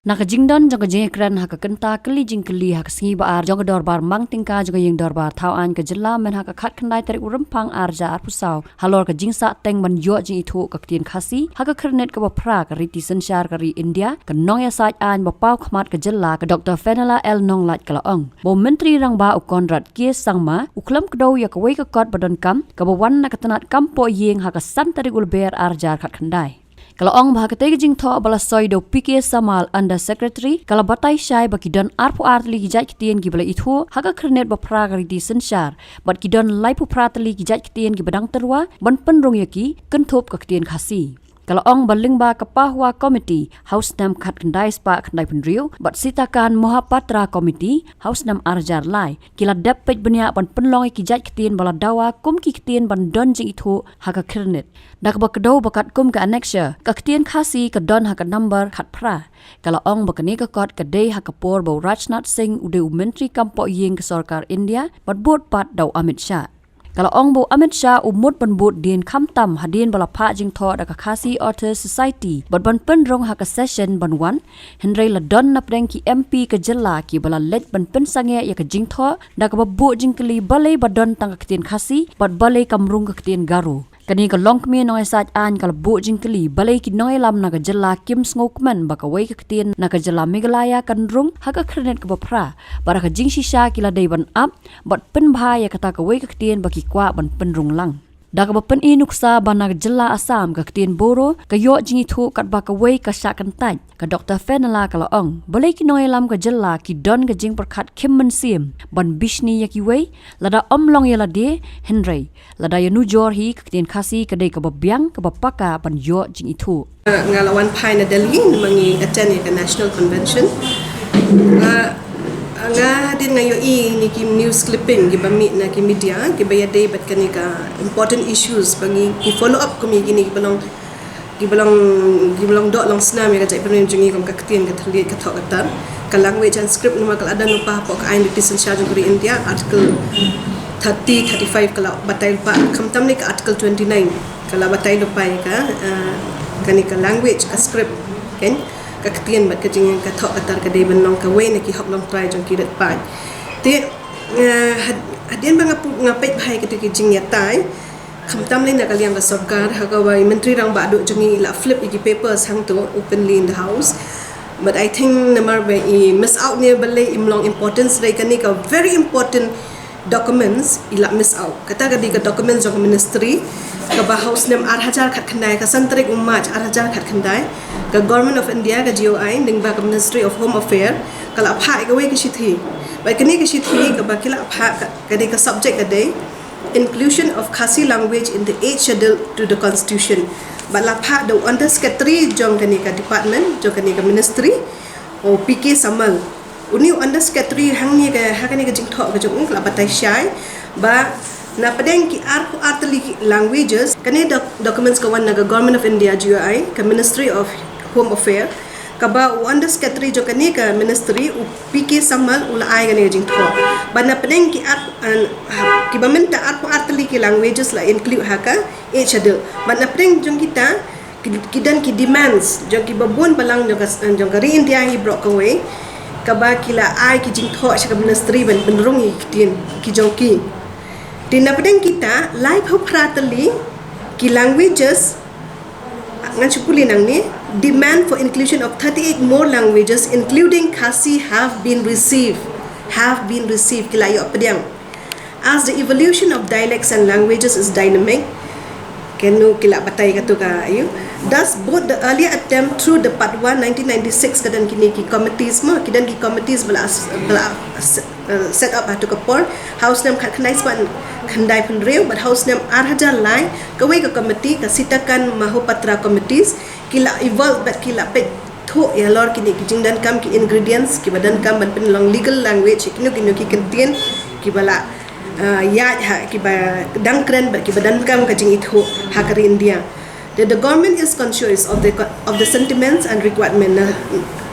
Nakajingdon jong kejengkran haka kenta keli jingkeli haka sengi baar jong dorbar mang tingka jong yeng dorbar tauan ke jela men haka khat kendai tarik urempang arja arpusau halor ke jingsa teng ban yo jing itu ke Ktien Khasi haka kernet ke bapra ke riti sensyar ke ri India ke nong ya saj an bapau khmat ke jela ke Dr. Fenela nong lat kalaong bo menteri rang ba ukonrat kie sangma uklam kedau ya ke wei ke kot badon kam ke bawan na ketenat kampo yeng haka san tarik ulber arja khat kendai. Kalau ong bah kete jing tho bala soido PK Samal under secretary kalau batai syai baki don arpu artli gijat Ktien gi bala itu haga kernet ba pragari di sensyar bat ki don lai pu pratli gijat Ktien gi badang terwa ban penrong yaki kenthop ke Ktien Khasi. Kalau ong baling ba kapahwa komiti house nam khat kendai spa kendai penriu bat sitakan mohapatra komiti house nam arjar lai kila dapat benya ban penlong kijat Ktien bala dawa kum ki Ktien ban don jing itu haka kernet dak ba kedau bakat kum ke annexure ke Ktien Khasi ke don haka number khat pra kalau ong bakani ke kot ke dei haka por bo Rajnath Singh ude menteri kampo yeng ke sarkar India bat bot pat dau MHA. Kalau ong bo MHA umut penbut din kamtam hadin bala pa jing tho da Khasi Author Society bat ban penrong haka session ban wan henry la don na preng ki MP ke jela ki bala let ban pen sange ya ke jing tho da ka bu jing keli Balei badon tang ke Ktien Khasi bat Balei kamrung ke Ktien Garu kani ka long kmi noi saj an kal bu jing keli Balei ki noi lam na ka jela kim ngokman ba ka wei ke Ktien na ka jela Meghalaya kan rung haka krenet ka bapra bara ka jing shisha kila dei ban up bat pen bha ya kata ka wei ke Ktien ba ki kwa ban penrung lang dak ba pen inuksa banak jela Assam ka Ktien Boro ka yo jingi thu kat ba ka wei ka sha kan taj ka Dr. Fenela kala ong Balei ki noi lam ka jela ki don ka jing perkhat kim men sim ban Bishni ya ki wei lada omlong Ïalade Henry lada ya nu jor hi ka Ktien Khasi ka dei ka babyang ka bapaka ban yo jingi thu ngalawan pai na Delhi mangi attend ka national convention nga hadin ngayo ni ki news clipping gi bami na ki media ki bayade bat kani ka important issues bangi ki follow up kami gini gi balong dot long snam ya jai penin jungi kom ka Ktien ka thli ka thok atar ka language and script numa kal ada nupa pok ain decision charge kuri India article 30 35 kala batai pa khamtam ni ka article 29 kala batai lupa ka kani ka language ka script ken ka Ktien bat ka jing ka thok atar ka dei benong ka we na ki hop long try jong ki det pa te hadin bang ngapet bhai ka ki jing ya tai khamtam le na ka liang ka sarkar ha ka wai menteri rang ba do jongi la flip ki papers hang to openly in the house but I think number be miss out near Balei imlong importance dei ka ni ka very important documents ila miss out kata ka di ka documents jong ministry ka ba house nam 8000 khat khandai ka santrik ummach 8000 khat khandai ka government of India ka GOI ning ba ka ministry of home affair kala pha ka we ka shithi ba kani ka shithi ka ba kila pha ka di ka subject ka dei inclusion of Khasi language in the 8th schedule to the constitution ba la pha do under secretary jong kani ka department jong kani ka ministry o PK Samal uni under secretary hang ni ka hakani ka jing tho ka jong la batai shai ba na padeng ki artli languages kani documents ka wan na government of India GOI ka ministry of home affair ka ba under secretary jo kani ka ministry u PK Samal ula ai kani jing tho ba na padeng ki ki bamenta artli ki languages la include haka e schedule ba na padeng jong kita kidan ki demands jong ki babon balang jong ka ri India hi bro ka we ka ba kila ai ki jing tho sa ministry ban benrong hi Ktien ki jong ki Dinapadang kita live ho pratali ki languages ngan chupuli nang ni demand for inclusion of 38 more languages including Khasi have been received kila yo padang as the evolution of dialects and languages is dynamic kenu kila batai katu ka ayu thus both the earlier attempt through the part 1 1996 kadan kini ki committees mo kidan ki committees bala set up hatu kapor house nam khat khandai span khandai penreu but house nam 8000 lai ka we ka committee ka sitakan mahopatra committees kila evolve but kila pet tho ya lor kini ki jingdan kam ki ingredients ki badan kam ban pen long legal language kinu ki Ktien ki bala ya ki ba dangkren ba ki badan kam ka jing itho hakari India that the government is conscious of the sentiments and requirement na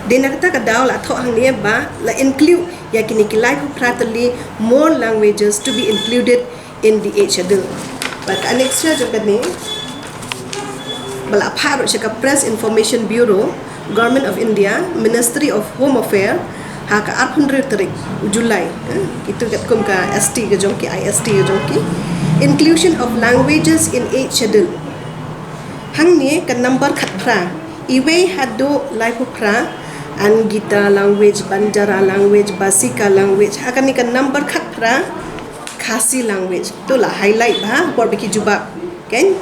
dena kata ka daw la tho hang ne ba la include ya kini ki like pratali more languages to be included in the 8th schedule but annexure jo kani bala pha ro ka press information bureau Government of India, Ministry of Home Affairs, haka 800 tarik Julai. Itu kat kum ka ST ke jongki, IST ke jongki. Inclusion of languages in 8 schedule. Hang ni kan number khat pra. Iwe hado laipu pra. Angita language, Banjara language, Basika language. Haka ni kan number khat pra. Khasi language. Itulah highlight bah buat bagi jubab. Kan?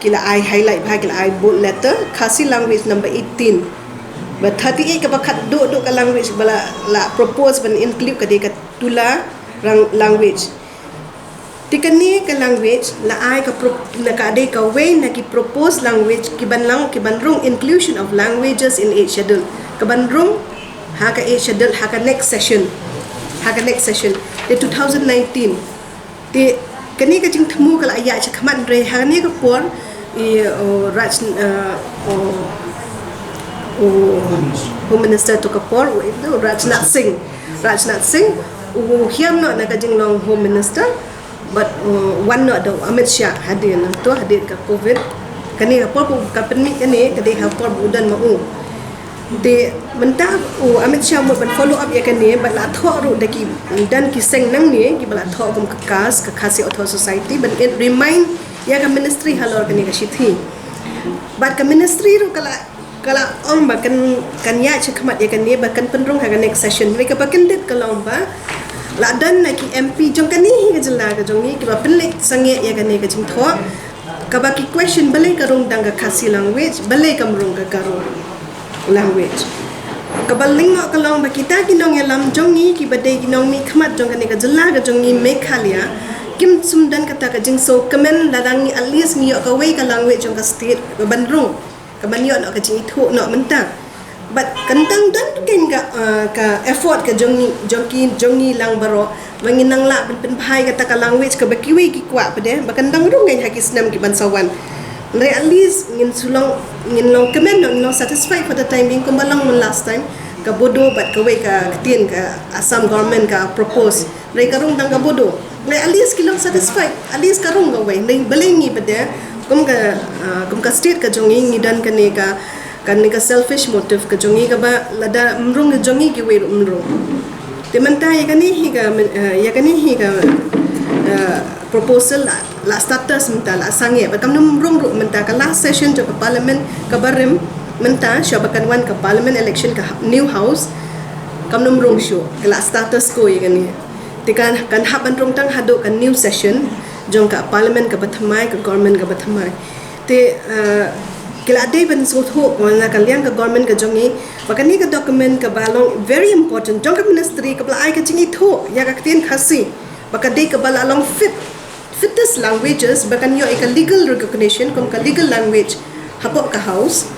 Kila I highlight bah, kila I bold letter. Khasi language number 18. But 38 ka kat duk ka language bala la propose ban include ka dia tula language. Tikani ka language la I ka na ka ade ka way na ki propose language ki banrung inclusion of languages in 8 schedule. Ka banrung ha ka 8 schedule ha ka next session. The 2019 di kani ka jing thmu kala ya cha khaman re ha ni ka por raj Home Minister to kapor Rajnath Singh hiam no na ka jing long Home Minister but one no do Amit Shah hadir na to hadir ka COVID kani ka por ka penmi kani ka de ha por budan mau de mentah Amit Shah mo ban follow up ya kani ba la tho ru de ki dan ki seng nang ni ki bala tho kum ka Khasi Author Society but it remind ya ka ministry halor kani ka shithi but ka ministry ru kala om ba kan ya chakmat ya kan ni ba kan penrung ha next session mereka ba kan dit kalong ba la dan na ki MP jong kan ni ga jela ga jong ni ki ba penlek sange ya kan ni ga jing tho ka ba ki question balai ka rong dang ga Khasi language balai kam rong ga karo language kabaling mo kalong ba kita kinong yalam jong ni ki badai kinong mi khmat jong kan ni ga jela ga jong ni Meghalaya kim sumdan kata ka jing so kamen ladang ni at least ni ka way ka language jong ka state ba bandrung ka banyo nak ka jing itu nak mentang but kentang dan ken ka effort ka jong ni lang baro manginang la pen phai kata ka language ka bakiwi ki kwa pade ba kentang rung ngai hakis nam ki bansawan Re at least ngin long comment no satisfied for the time being kumbalang last time ka bodo bat ka way ka Ktien ka Assam government ka propose re karung tang ka bodo re at least kilong satisfied at least karung ka way nei balengi pade kum ka state ka jongi ngidan ka ne ka selfish motive ka jongi ka ba lada mrung ka jongi ki way mrung te manta ya kani hi ka proposal la status menta la sange ba kam num rong ru menta ka last session jo ka parliament ka barim menta shabakan wan ka parliament election ka new house kam num rong show ka la status ko ya kani te kan haban rong tang hado ka new session jong ka parliament ka bathamai ka government ka bathamai te kila day ban so tho na ka liang ka government ka jongi bakani ka document ka balong very important jong ka ministry ka bla ai ka chingi tho ya ka Ktien Khasi baka day ka bala along fittest languages bakan yo ka legal recognition kom ka legal language hapo ka house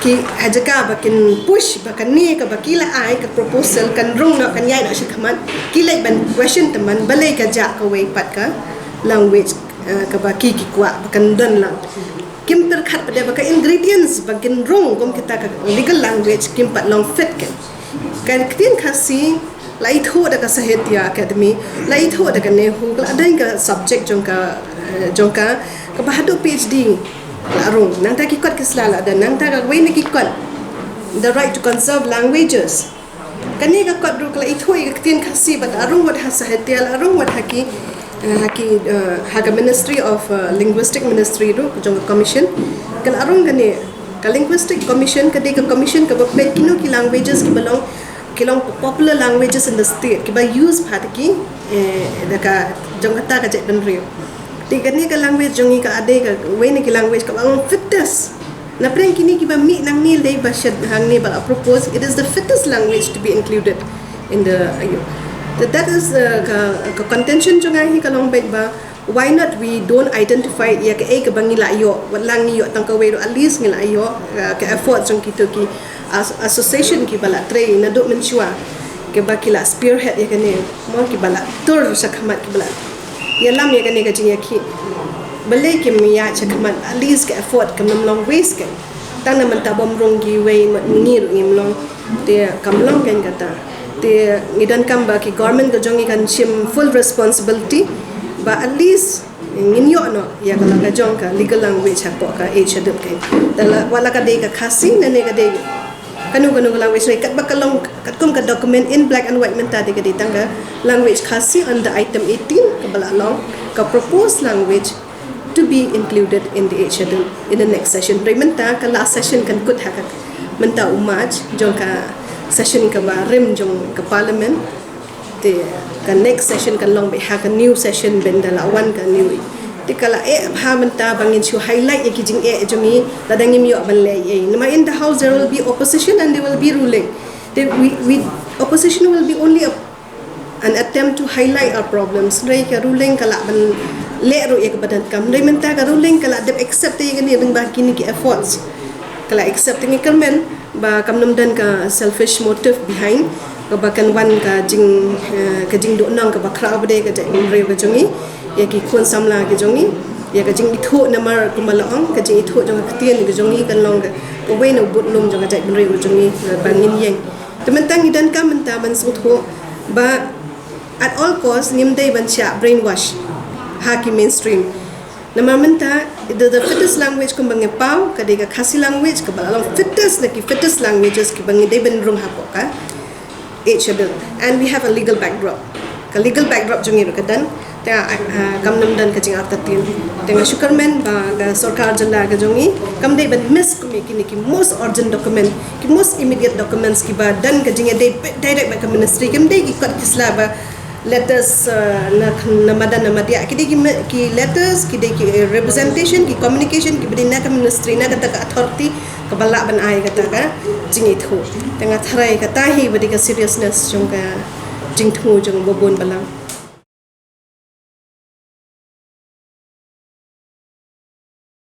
ki hajaka bakin push bakan ni ka bakila ai ka proposal kan rong na kan yai na shikhaman kilai ban question teman balai ka ja ka way pat ka language ka baki ki kwa bakan dan lang kim terkhat pada baka ingredients bakin rong kom kita ka legal language kim pat long fit kan Ktien Khasi lai tho da ka Sahitya Academy lai tho da ka nehu ka ada ka subject jongka ka bahado PhD larung nang ta ki kot kislala dan nang ta ka way na ki kot the right to conserve languages kani ka kot ru ka lai tho ka Ktien Khasi bat arung wat ha Sahitya larung wat haki Ministry of Linguistic Ministry ru jong commission kal arung kani ka linguistic commission ka de ka commission ka bapet kino ki languages ki belong kilong popular languages in the state ki ba use phatki daka jongata ka jet ben rio tigani ka language jongi ka ade ka wene ki language ka bang fittest na pren kini ki ba mi nang ni le ba shed hang ni ba propose it is the fittest language to be included in the that is ka contention jonga hi ka long bet ba why not we don't identify ya ka ka bangila yo walang ni yo tang ka we at least ngila yo ka effort jong kito ki association ki bala tray na do mensua ke bakila spearhead ya kane mo ki bala tur sakhamat ki bala ya lam ya kane ka jing ya ki balai ki miya sakhamat at least ka effort kam nam long ways ke tang na man ta bom rong gi way ngir ngim long te kam long ken kata te ngidan kam ba ki government ka jongi kan shim full responsibility but at least nginyo no ya kala ka jong ka legal language ha ko ka shadul kai dala wala ka de ka khasi na ne ka de kanu language kat bakalong kat kum ka document in black and white menta de ka de tanga language khasi under item 18 ka bala long ka proposed language to be included in the schedule in the next session menta ka last session kan kut ha ka menta umaj jong ka session ka ba rim jong ka parliament te ka next session kan long be ha ka new session bendala one ka new te kala ha menta bangin chu highlight ye kijing jongi ladangim yo Balei nama in the house there will be opposition and they will be ruling we opposition will be only an attempt to highlight our problems rai ka ruling kala ban le ro ek badan kam rai menta ka ruling kala de accept ye ni ding ba kini ki efforts kala accepting ikermen ba kam nam dan ka selfish motive behind ka bakan wan ka jing do nang ka bakra bade ka jing rai ka jongi ya ki khon samla ki jongi ya ka jing itho namar kumalaong ka jing itho jong Ktien ki jongi kan long ka we no but lum jong ka jing rai ka jongi bangin yeng tementang idan ka menta ban sutho ba at all costs nimdai ban cha brainwash haki mainstream nama menta the fittest language ko bangi pau ka de ka Khasi language ka balalong fittest languages ki bangi dai ban rum hapo ka schedule and we have a legal backdrop jongi ka dan ta kam nam dan ka jing atatin tenga sukarmen ba ga sarkar janda ga jongi kam dai ban miss ko me ki most urgent document ki most immediate documents ki ba dan ka jing dai direct ba ka ministry kim dai ki kat kisla ba letters na madan na madia ki letters ki representation ki communication ki bidina ka ministry na kata ka authority ka bala ban ai kata ka jingi thu tengah tharai ka tahi badi ka seriousness jong ka jing thu jong bobon balang